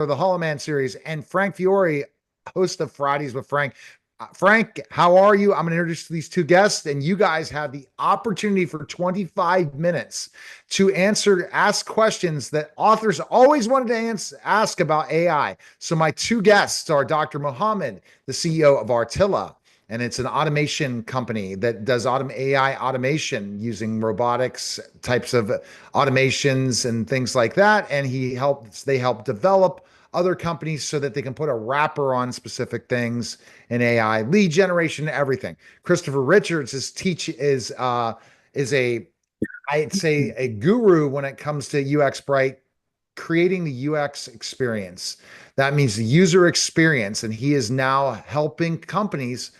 for the Hollow Man series, and Frank Fiore, host of Fridays with Frank. Frank, how are you? I'm going to introduce these two guests, and you guys have the opportunity for 25 minutes to ask questions that authors always wanted to ask about AI. So, my two guests are Dr. Mohammed, the CEO of Artilla, and it's an automation company that does AI automation using robotics types of automations and things like that. And they help develop other companies so that they can put a wrapper on specific things in AI, lead generation, everything. Christopher Richards is a I'd say a guru when it comes to UX Bright, creating the UX experience. That means the user experience, and he is now helping companies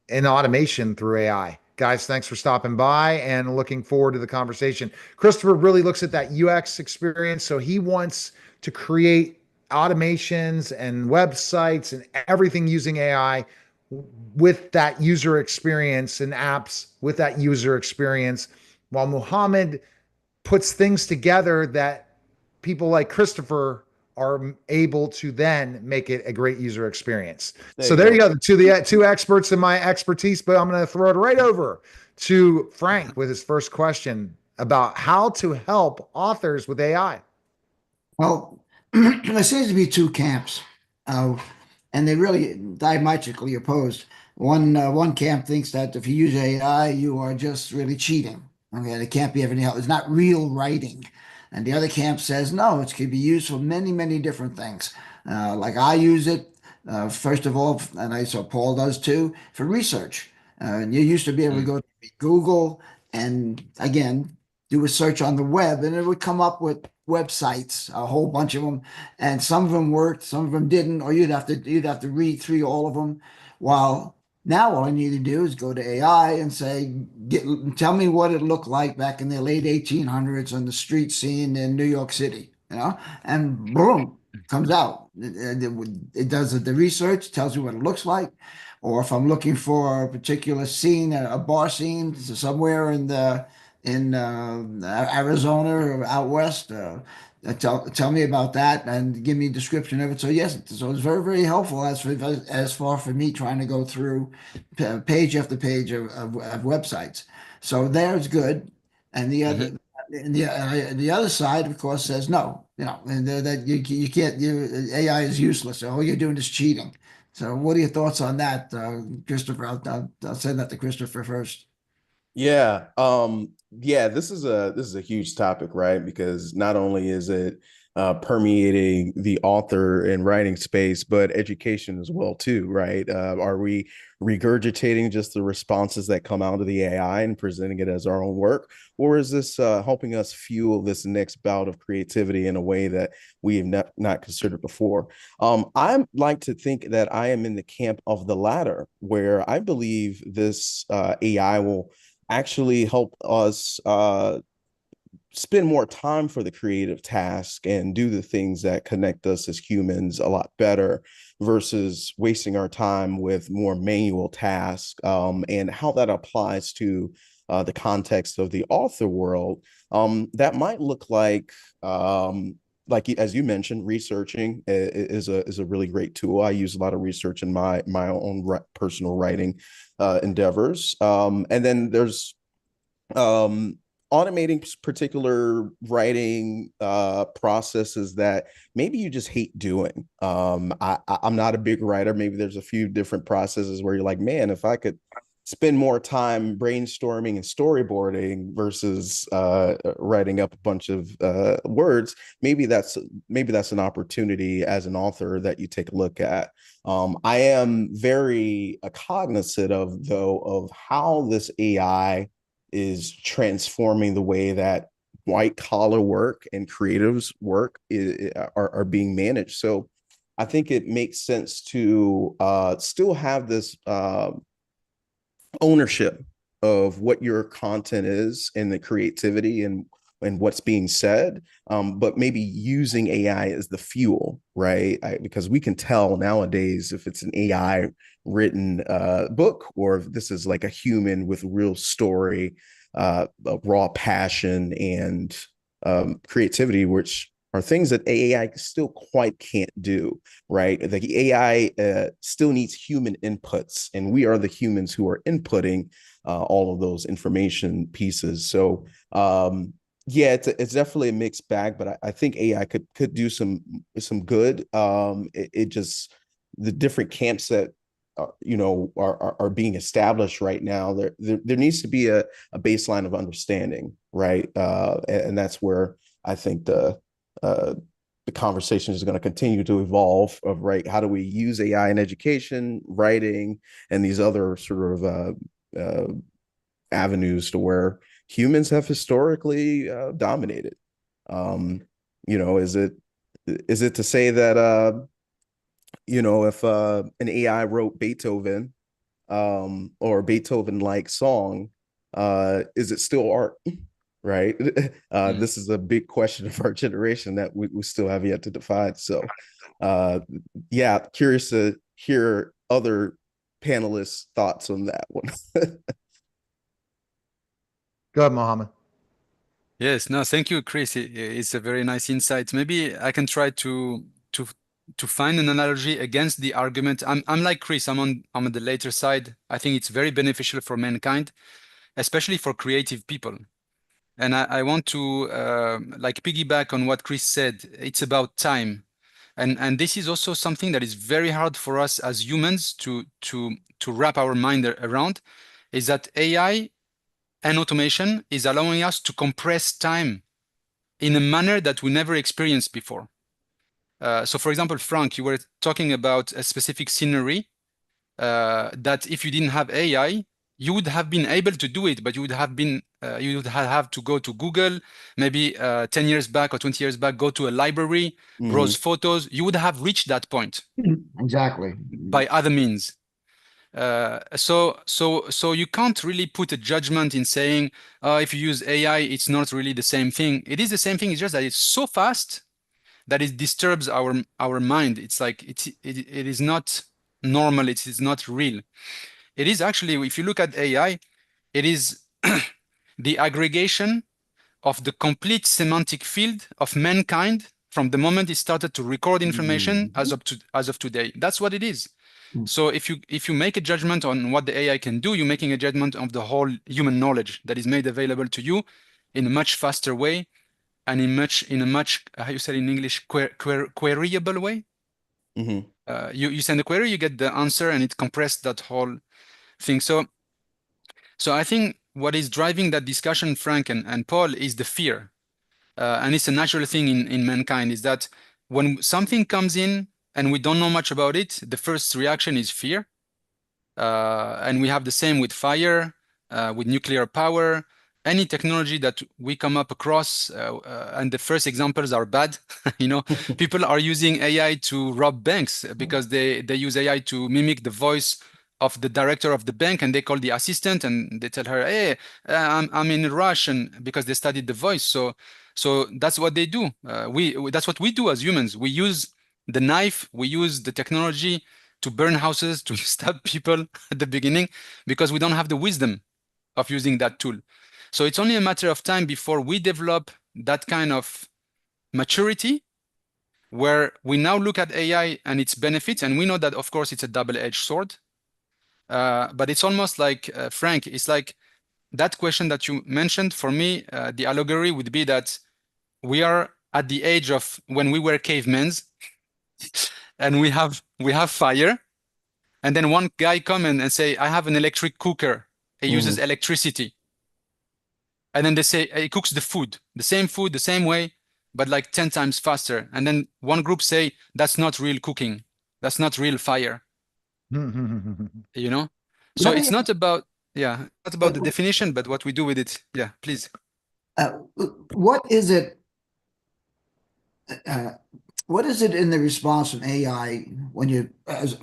in automation through AI. Guys, thanks for stopping by and looking forward to the conversation. Christopher really looks at that UX experience. So he wants to create automations and websites and everything using AI with that user experience and apps with that user experience, while Muhammad puts things together that people like Christopher are able to then make it a great user experience. There So you there you go. go, the two experts in my expertise, but I'm going to throw it right over to Frank with his first question about how to help authors with AI. Well, there seems to be two camps, uh, and they really diametrically opposed. One camp thinks that if you use AI, you are just really cheating. Okay, it can't be anything else. It's not real writing. And the other camp says no, it can be used for many, many different things. Like I use it, first of all, and I saw Paul does too, for research. And you used to be able to Mm. go to Google and again do a search on the web, and it would come up with websites, a whole bunch of them, and some of them worked, some of them didn't, or you'd have to read through all of them. While now all I need to do is go to AI and say, tell me what it looked like back in the late 1800s on the street scene in New York City, and boom, comes out. It does the research, tells me what it looks like. Or if I'm looking for a particular scene, a bar scene somewhere in Arizona or out west. Tell me about that and give me a description of it. So yes, so it's very, very helpful as far for me trying to go through page after page of websites. So there's good, and Mhm. the other side, of course, says no. And that you can't. AI is useless. All you're doing is cheating. So what are your thoughts on that, Christopher? I'll send that to Christopher first. Yeah, this is a huge topic, right? Because not only is it permeating the author and writing space, but education as well too, right? Are we regurgitating just the responses that come out of the AI and presenting it as our own work, or is this helping us fuel this next bout of creativity in a way that we have not considered before? I like to think that I am in the camp of the latter, where I believe this AI will actually help us spend more time for the creative task and do the things that connect us as humans a lot better versus wasting our time with more manual tasks, and how that applies to the context of the author world. That might look like as you mentioned, researching is a really great tool. I use a lot of research in my own personal writing endeavors, and then there's um automating particular writing processes that maybe you just hate doing. I'm not a big writer. Maybe there's a few different processes where you're like, man, if I could spend more time brainstorming and storyboarding versus writing up a bunch of words, maybe that's an opportunity as an author that you take a look at. I am very cognizant of, though, of how this AI is transforming the way that white collar work and creatives work are being managed. So I think it makes sense to still have this ownership of what your content is and the creativity and what's being said, but maybe using AI as the fuel, right? Because we can tell nowadays if it's an AI written book or if this is like a human with real story, raw passion, and creativity, which are things that AI still quite can't do, right? The AI still needs human inputs, and we are the humans who are inputting all of those information pieces. So, yeah, it's definitely a mixed bag, but I think AI could do some good. It just the different camps that are being established right now. There needs to be a baseline of understanding, right? And that's where I think the conversation is going to continue to evolve of, right, how do we use AI in education, writing, and these other sort of avenues to where humans have historically dominated. Um, is it to say that if an AI wrote Beethoven or Beethoven-like song, is it still art? Right. This is a big question of our generation that we still have yet to define. So, yeah, curious to hear other panelists' thoughts on that one. Go ahead, Mohammed. Yes, no, thank you, Chris. It's a very nice insight. Maybe I can try to to find an analogy against the argument. I'm like Chris. I'm on the later side. I think it's very beneficial for mankind, especially for creative people. And I want to like piggyback on what Chris said. It's about time, and this is also something that is very hard for us as humans to wrap our mind around. Is that AI and automation is allowing us to compress time in a manner that we never experienced before. So for example, Frank, you were talking about a specific scenery that if you didn't have AI, you would have been able to do it, but you would have to go to Google, maybe 10 years back or 20 years back, go to a library, browse photos. You would have reached that point. Exactly. By other means. So you can't really put a judgment in saying, if you use AI, it's not really the same thing. It is the same thing. It's just that it's so fast that it disturbs our mind. It's like it is not normal. It is not real. It is actually, if you look at AI, it is the aggregation of the complete semantic field of mankind from the moment it started to record information as of today. That's what it is. So if you make a judgment on what the AI can do, you're making a judgment of the whole human knowledge that is made available to you in a much faster way and in a much how you say in English, queryable way. You send a query, you get the answer, and it compressed that whole thing. So I think what is driving that discussion, Frank and Paul, is the fear. And it's a natural thing in mankind, is that when something comes in and we don't know much about it, the first reaction is fear. And we have the same with fire, with nuclear power, any technology that we come up across, and the first examples are bad. People are using AI to rob banks because they use AI to mimic the voice of the director of the bank, and they call the assistant and they tell her, "Hey, I'm in a rush," and because they studied the voice. So that's what they do. That's what we do as humans. We use the knife, we use the technology to burn houses, to stab people at the beginning, because we don't have the wisdom of using that tool. So it's only a matter of time before we develop that kind of maturity where we now look at AI and its benefits, and we know that, of course, it's a double-edged sword. But it's almost like, Frank, it's like that question that you mentioned. For me, the allegory would be that we are at the age of when we were cavemen, and we have fire, and then one guy come in and say, I have an electric cooker. It uses electricity. And then they say, it cooks the food, the same way, but like 10 times faster. And then one group say, that's not real cooking. That's not real fire. So it's not about, not about the definition, but what we do with it. Yeah, please. What is it? What is it in the response from AI when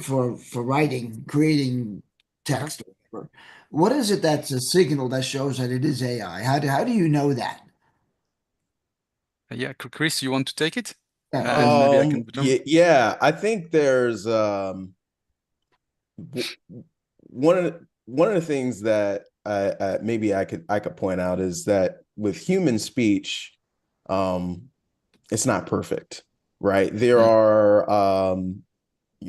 for writing, creating text or whatever? What is it that's a signal that shows that it is AI? How do you know that? Yeah, Chris, you want to take it? Yeah. And then maybe I can jump. Yeah, I think there's one of the things that maybe I could point out is that with human speech, it's not perfect, right? There Mm, are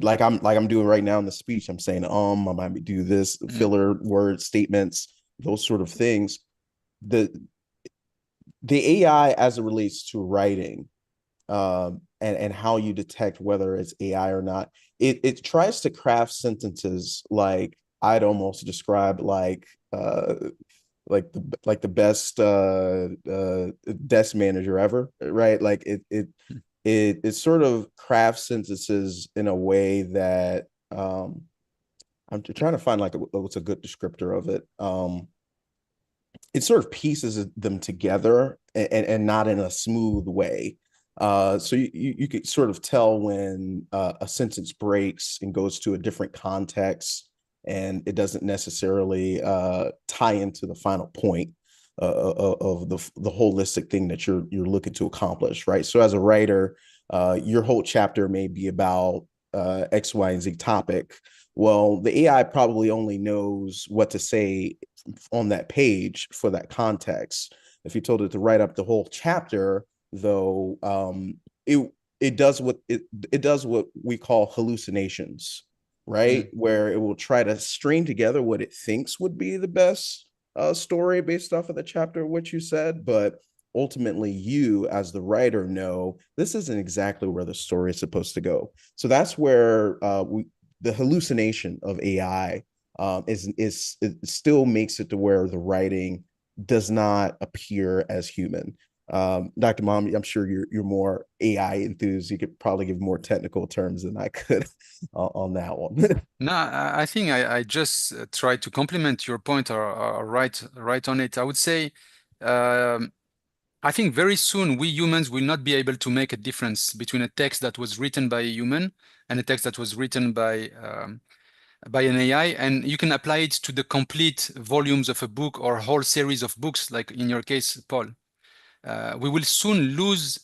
like I'm doing right now in the speech. I'm saying I might do this mm, filler word statements, those sort of things. The the AI as it relates to writing, and how you detect whether it's AI or not, it tries to craft sentences like I'd almost describe like the best desk manager ever, right? Like mm. it sort of crafts sentences in a way that I'm trying to find like what's a good descriptor of it. It sort of pieces them together and not in a smooth way. So you could sort of tell when a sentence breaks and goes to a different context, and it doesn't necessarily tie into the final point of the holistic thing that you're looking to accomplish, right? So as a writer, your whole chapter may be about X, Y, and Z topic. Well, the AI probably only knows what to say on that page for that context. If you told it to write up the whole chapter, though, it does it does what we call hallucinations, right? Mm. Where it will try to string together what it thinks would be the best story based off of the chapter what you said, but ultimately you as the writer know this isn't exactly where the story is supposed to go. So that's where the hallucination of AI is it still makes it to where the writing does not appear as human. Dr. Mom, I'm sure you're more AI enthused. You could probably give more technical terms than I could on that one. No, I think I just try to complement your point or right on it. I would say, um, I think very soon we humans will not be able to make a difference between a text that was written by a human and a text that was written by an AI, and you can apply it to the complete volumes of a book or whole series of books, like in your case, Paul. We will soon lose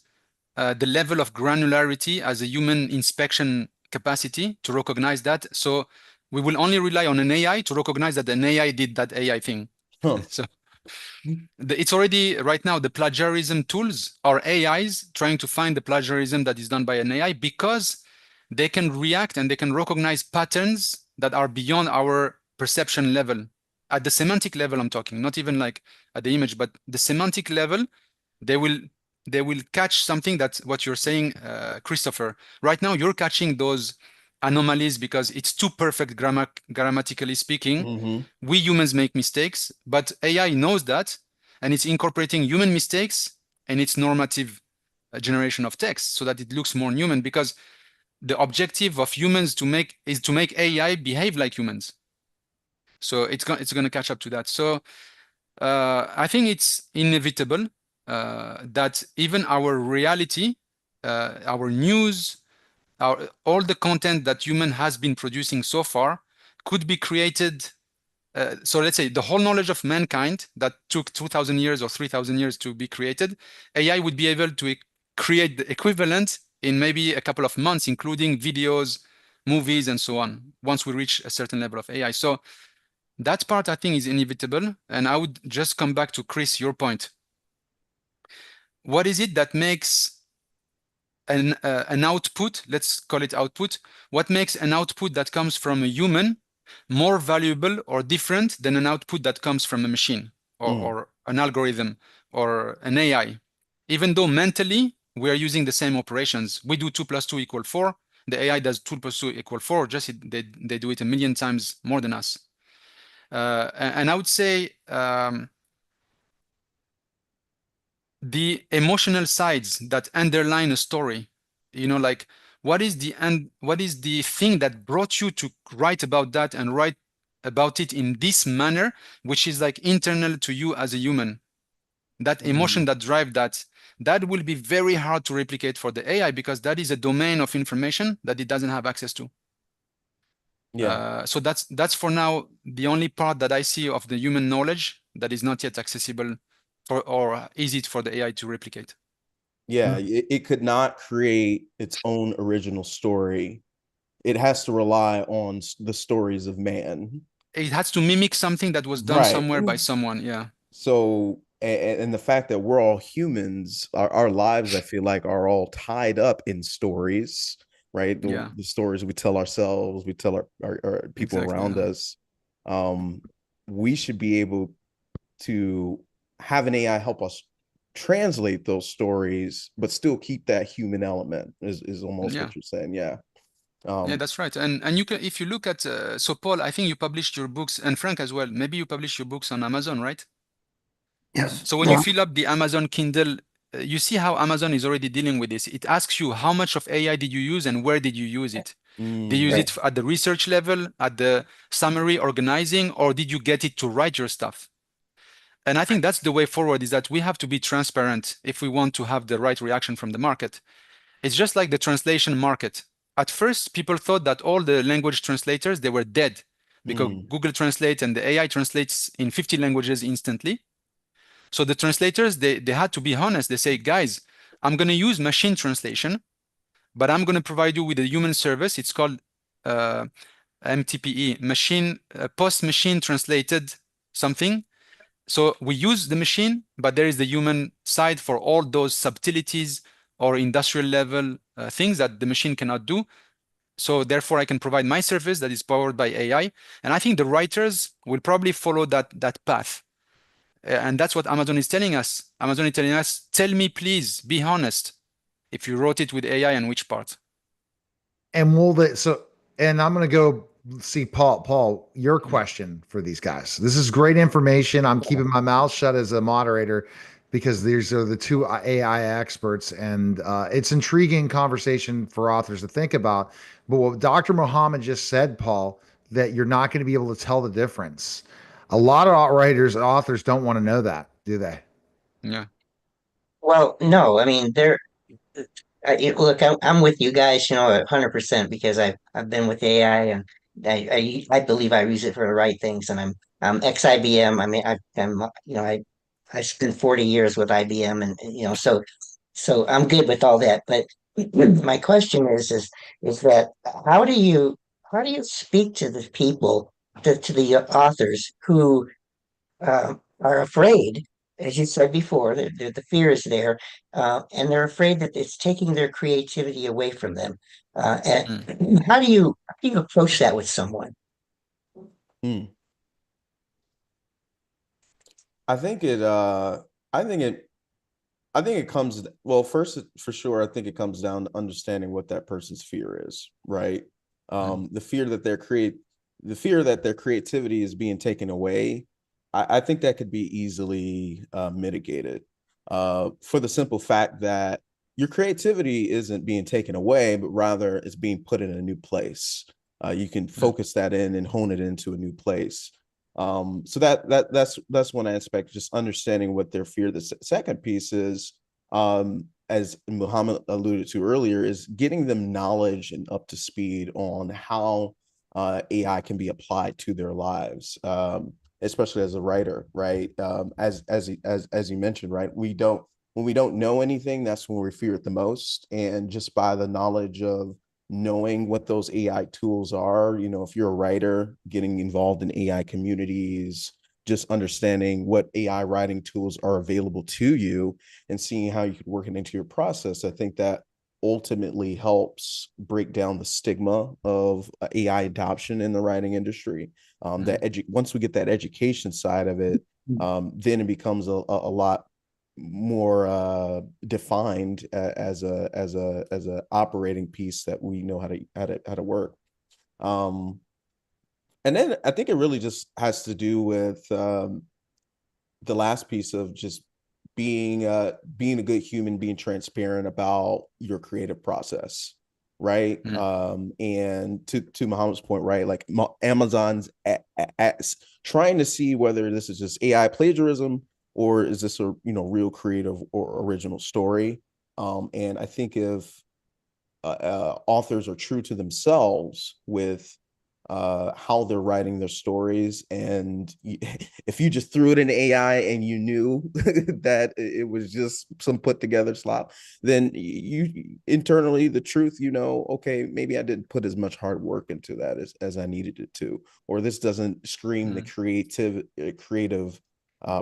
the level of granularity as a human inspection capacity to recognize that. So we will only rely on an AI to recognize that an AI did that AI thing. Huh. So it's already right now the plagiarism tools are AIs trying to find the plagiarism that is done by an AI because they can react and they can recognize patterns that are beyond our perception level. At the semantic level, I'm talking, not even like at the image, but the semantic level, they will they will catch something that's what you're saying, Christopher. Right now, you're catching those anomalies because it's too perfect grammatically speaking. Mm-hmm. We humans make mistakes, but AI knows that, and it's incorporating human mistakes and its normative generation of text so that it looks more human. Because the objective of humans is to make AI behave like humans. So it's going to catch up to that. So I think it's inevitable that even our reality, our news, all the content that human has been producing so far could be created. So let's say the whole knowledge of mankind that took 2,000 years or 3,000 years to be created, AI would be able to create the equivalent in maybe a couple of months, including videos, movies, and so on, once we reach a certain level of AI. So that part I think is inevitable. And I would just come back to Chris, your point. What is it that makes an output, let's call it output, what makes an output that comes from a human more valuable or different than an output that comes from a machine Mm. or an algorithm or an AI? Even though mentally we are using the same operations, we do 2 plus 2 equal 4. The AI does 2 plus 2 equal 4, just they do it a million times more than us. And I would say the emotional sides that underline a story, like what is the thing that brought you to write about that and write about it in this manner, which is like internal to you as a human, that emotion Mm. that drive that will be very hard to replicate for the AI because that is a domain of information that it doesn't have access to. Yeah. So that's for now the only part that I see of the human knowledge that is not yet accessible for or easy for the AI to replicate. Yeah. It could not create its own original story. It has to rely on the stories of man. It has to mimic something that was done Right. somewhere by someone. Yeah. So and the fact that we're all humans, our lives, I feel like, are all tied up in stories, right? Yeah, The stories we tell ourselves, we tell our people exactly. around us. Um, we should be able to have an AI help us translate those stories, but still keep that human element, is almost Yeah. what you're saying. Yeah. Yeah, Um, that's right. And you can, if you look at so Paul, I think you published your books, and Frank as well. Maybe you published your books on Amazon, right? Yes. So when you Yeah. fill up the Amazon Kindle, you see how Amazon is already dealing with this. It asks you how much of AI did you use and where did you use it? Did you use Right. it at the research level, at the summary organizing, or did you get it to write your stuff? And I think that's the way forward, is that we have to be transparent if we want to have the right reaction from the market. It's just like the translation market. At first, people thought that all the language translators, they were dead because mm, Google Translate and the AI translates in 50 languages instantly. So the translators, they had to be honest. They say, guys, I'm going to use machine translation, but I'm going to provide you with a human service. It's called uh, MTPE, machine post-machine translated something. So we use the machine, but there is the human side for all those subtleties or industrial level things that the machine cannot do. So therefore, I can provide my service that is powered by AI. And I think the writers will probably follow that path. And that's what Amazon is telling us. Amazon is telling us, tell me, please, be honest, if you wrote it with AI and which part. And will the so and I'm gonna go see Paul. Paul, your Yeah. question for these guys. This is great information. I'm keeping my mouth shut as a moderator because these are the two AI experts, and it's intriguing conversation for authors to think about. But what Dr. Mohammed just said, Paul, that you're not going to be able to tell the difference. A lot of writers and authors don't want to know that, do they? Yeah. Well, no, I mean, look, I'm with you guys, 100% because I've been with AI and I believe I use it for the right things, and I'm ex IBM. I mean, I spent 40 years with IBM, and so I'm good with all that. But my question is that how do you speak to the people, to the authors who are afraid, as you said before, the fear is there, and they're afraid that it's taking their creativity away from them. Mm. And how do you approach that with someone? mm. I think it. I think it. I think it comes. Well, first, for sure, I think it comes down to understanding what that person's fear is, right? Mm. The fear that the fear that their creativity is being taken away. I think that could be easily mitigated, for the simple fact that your creativity isn't being taken away, but rather it's being put in a new place. You can Mm. focus that in and hone it into a new place. So that's one aspect, just understanding what their fear. The second piece is, as Muhammad alluded to earlier, is getting them knowledge and up to speed on how AI can be applied to their lives, especially as a writer, right? As you mentioned, right? When we don't know anything, that's when we fear it the most, and just by the knowledge of knowing what those AI tools are, if you're a writer, getting involved in AI communities, just understanding what AI writing tools are available to you and seeing how you could work it into your process. I think that ultimately helps break down the stigma of AI adoption in the writing industry. Mm. Once we get that education side of it, then it becomes a lot more defined as a operating piece that we know how to work. Um, and then I think it really just has to do with the last piece of just being a good human, being transparent about your creative process, right? Mm. And to Muhammad's point, right? Like Amazon's trying to see whether this is just AI plagiarism or is this a real creative or original story. And I think if authors are true to themselves with how they're writing their stories, and if you just threw it in AI and you knew that it was just some put together slop, then you internally the truth, okay, maybe I didn't put as much hard work into that as I needed it to, or this doesn't scream the Mm. creative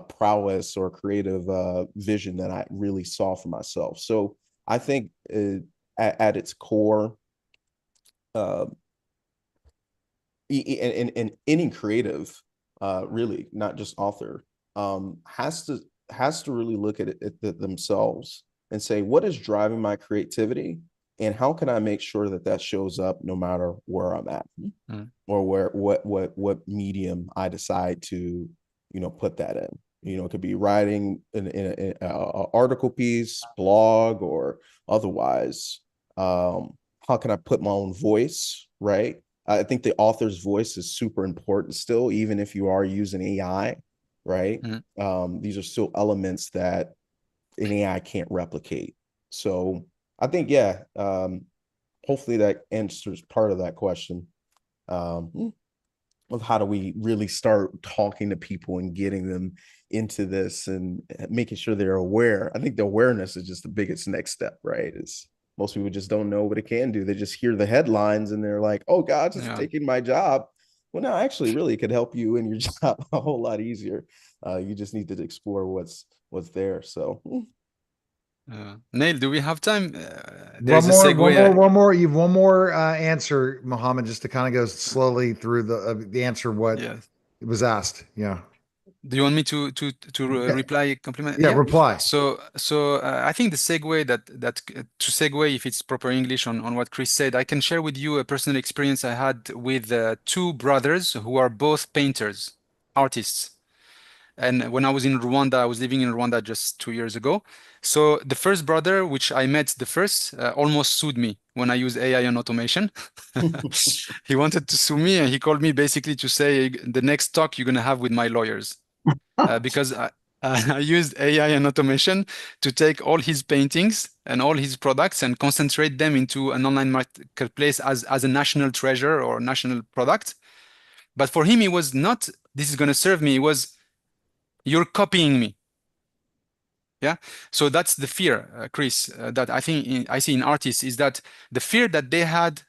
prowess or creative vision that I really saw for myself. So I think at its core, uh, and any creative, really not just author, has to really look at it themselves and say, what is driving my creativity, and how can I make sure that that shows up no matter where I'm at, or what medium I decide to put that in. It could be writing in a article piece, blog, or otherwise. How can I put my own voice, right? I think the author's voice is super important still, even if you are using AI, right? These are still elements that an AI can't replicate. So I think, yeah, hopefully that answers part of that question. Of how do we really start talking to people and getting them into this and making sure they're aware. I think the awareness is just the biggest next step, right? Is most people just don't know what it can do. They just hear the headlines and they're like, oh God, it's taking my job. Well, no, actually, really, it could help you in your job a whole lot easier. You just need to explore what's there. So Neil, do we have time? There's a segue. One more. You have one more answer, Mohammed, just to kind of go slowly through the answer what was asked. Yeah. Do you want me to reply compliment? Yeah, reply. So I think the segue to segue, if it's proper English on what Chris said, I can share with you a personal experience I had with two brothers who are both painters, artists. And when I was in Rwanda, I was living in Rwanda just 2 years ago. So the first brother, which I met the first, almost sued me when I used AI and automation. He wanted to sue me, and he called me basically to say the next talk you're gonna have with my lawyers, because I used AI and automation to take all his paintings and all his products and concentrate them into an online marketplace as a national treasure or national product. But for him, it was not, this is gonna serve me. It was, you're copying me. Yeah. So that's the fear, Chris, that I think I see in artists, is that the fear that they had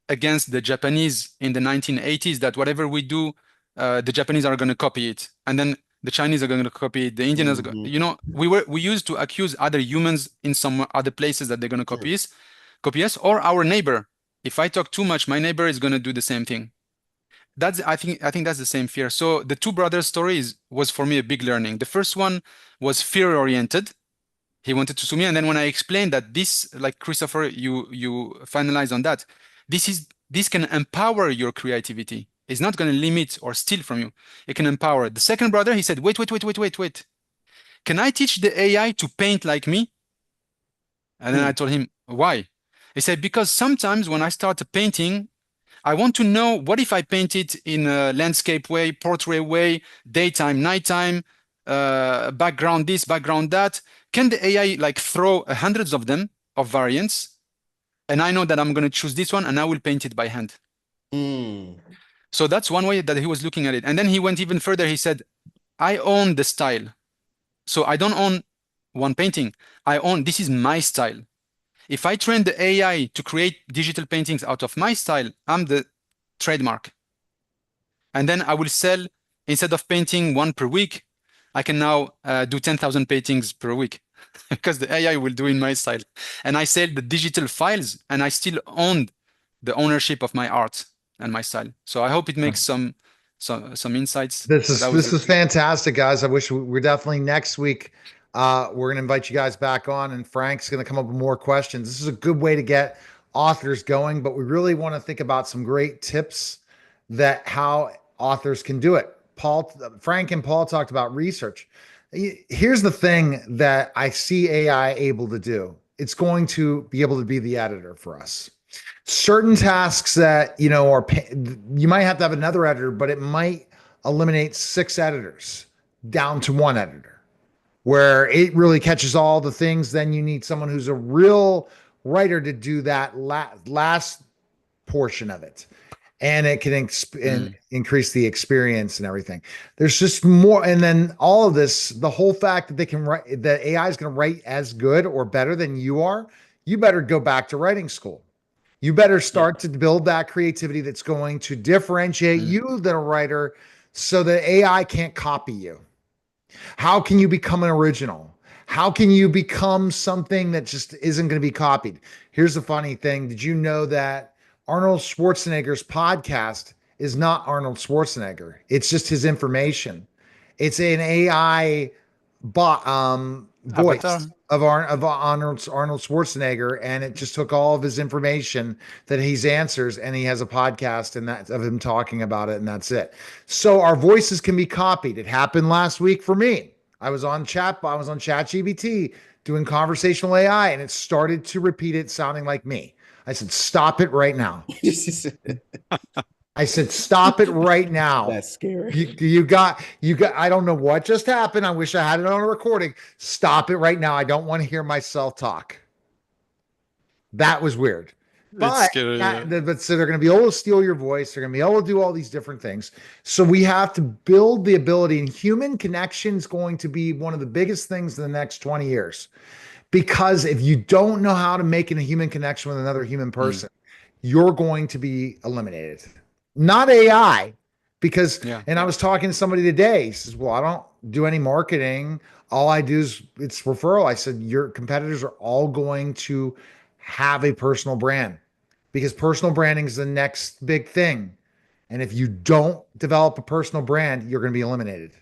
against the Japanese in the 1980s, that whatever we do, the Japanese are going to copy it, and then the Chinese are going to copy it, the Indians, we used to accuse other humans in some other places that they're going to copy us, or our neighbor. If I talk too much, my neighbor is going to do the same thing. I think that's the same fear. So the two brothers stories was for me a big learning. The first one was fear oriented. He wanted to sue me, and then when I explained that this, like Christopher, you finalize on that, this can empower your creativity. It's not going to limit or steal from you. It can empower. The second brother, he said, wait. Can I teach the AI to paint like me? And then I told him, why? He said, because sometimes when I start painting, I want to know, what if I paint it in a landscape way, portrait way, daytime, nighttime, background this, background that? Can the AI like throw hundreds of them of variants? And I know that I'm going to choose this one and I will paint it by hand. So that's one way that he was looking at it. And then he went even further. He said, I own the style. So I don't own one painting. This is my style. If I train the AI to create digital paintings out of my style, I'm the trademark. And then I will sell, instead of painting one per week, I can now do 10,000 paintings per week because the AI will do in my style. And I sell the digital files, and I still own the ownership of my art and my style. So I hope it makes some insights. This is fantastic, guys. I wish we're definitely next week. We're going to invite you guys back on, and Frank's going to come up with more questions. This is a good way to get authors going, but we really want to think about some great tips that how authors can do it. Frank and Paul talked about research. Here's the thing that I see AI able to do. It's going to be able to be the editor for us. Certain tasks that, you might have to have another editor, but it might eliminate 6 editors down to 1 editor, where it really catches all the things. Then you need someone who's a real writer to do that last portion of it. And it can increase the experience and everything. There's just more. And then all of this, the whole fact that they can write, that AI is going to write as good or better than you are, you better go back to writing school. You better start to build that creativity that's going to differentiate you than a writer, so that AI can't copy you. How can you become an original? How can you become something that just isn't going to be copied? Here's the funny thing. Did you know that Arnold Schwarzenegger's podcast is not Arnold Schwarzenegger? It's just his information. It's an AI bot Avatar. voice of Arnold Schwarzenegger, and it just took all of his information that he's answers, and he has a podcast and that of him talking about it, and that's it. So our voices can be copied. It happened last week for me. I was on ChatGPT doing conversational AI, and it started to repeat it sounding like me. I said, "Stop it right now." I said, "Stop it right now." That's scary. You got, I don't know what just happened. I wish I had it on a recording. Stop it right now. I don't want to hear myself talk. That was weird. It's But, scary. Yeah. but so they're going to be able to steal your voice. They're going to be able to do all these different things. So we have to build the ability, and human connection is going to be one of the biggest things in the next 20 years. Because if you don't know how to make a human connection with another human person, you're going to be eliminated. Not AI, because, Yeah. and I was talking to somebody today. He says, "Well, I don't do any marketing. All I do is it's referral." I said, "Your competitors are all going to have a personal brand because personal branding is the next big thing. And if you don't develop a personal brand, you're going to be eliminated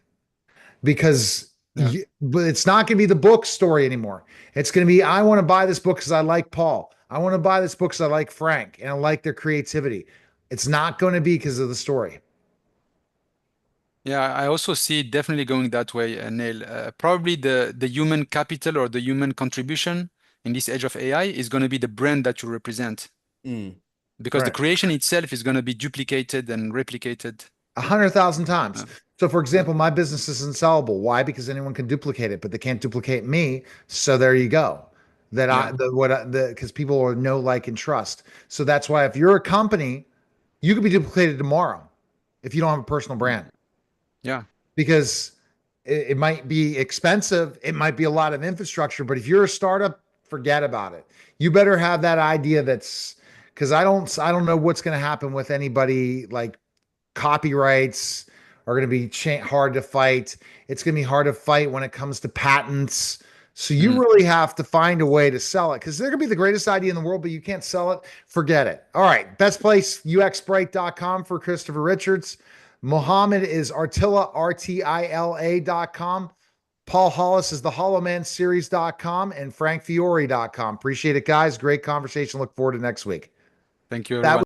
because Yeah. but it's not going to be the book story anymore. It's going to be, I want to buy this book because I like Paul. I want to buy this book because I like Frank and I like their creativity. It's not going to be because of the story." Yeah, I also see it definitely going that way, Neil. Probably the human capital or the human contribution in this age of AI is going to be the brand that you represent, Mm. because the Right. creation itself is going to be duplicated and replicated. 100,000 times. Uh, So, for example, my business is unsellable. Why? Because anyone can duplicate it, but they can't duplicate me. So there you go. That yeah, because people are know, like, and trust. So that's why if you're a company, you could be duplicated tomorrow if you don't have a personal brand, yeah, because it might be expensive. It might be a lot of infrastructure, but if you're a startup, forget about it. You better have that idea that's because I don't know what's going to happen with anybody like copyrights are going to be hard to fight. It's going to be hard to fight when it comes to patents. So you mm, really have to find a way to sell it because they're going to be the greatest idea in the world, but you can't sell it. Forget it. All right. Best place, uxbright.com for Christopher Richards. Mohammed is Artilla, RTILA.com. Paul Hollis is the hollowmanseries.com and frankfiore.com. Appreciate it, guys. Great conversation. Look forward to next week. thank you, That everyone.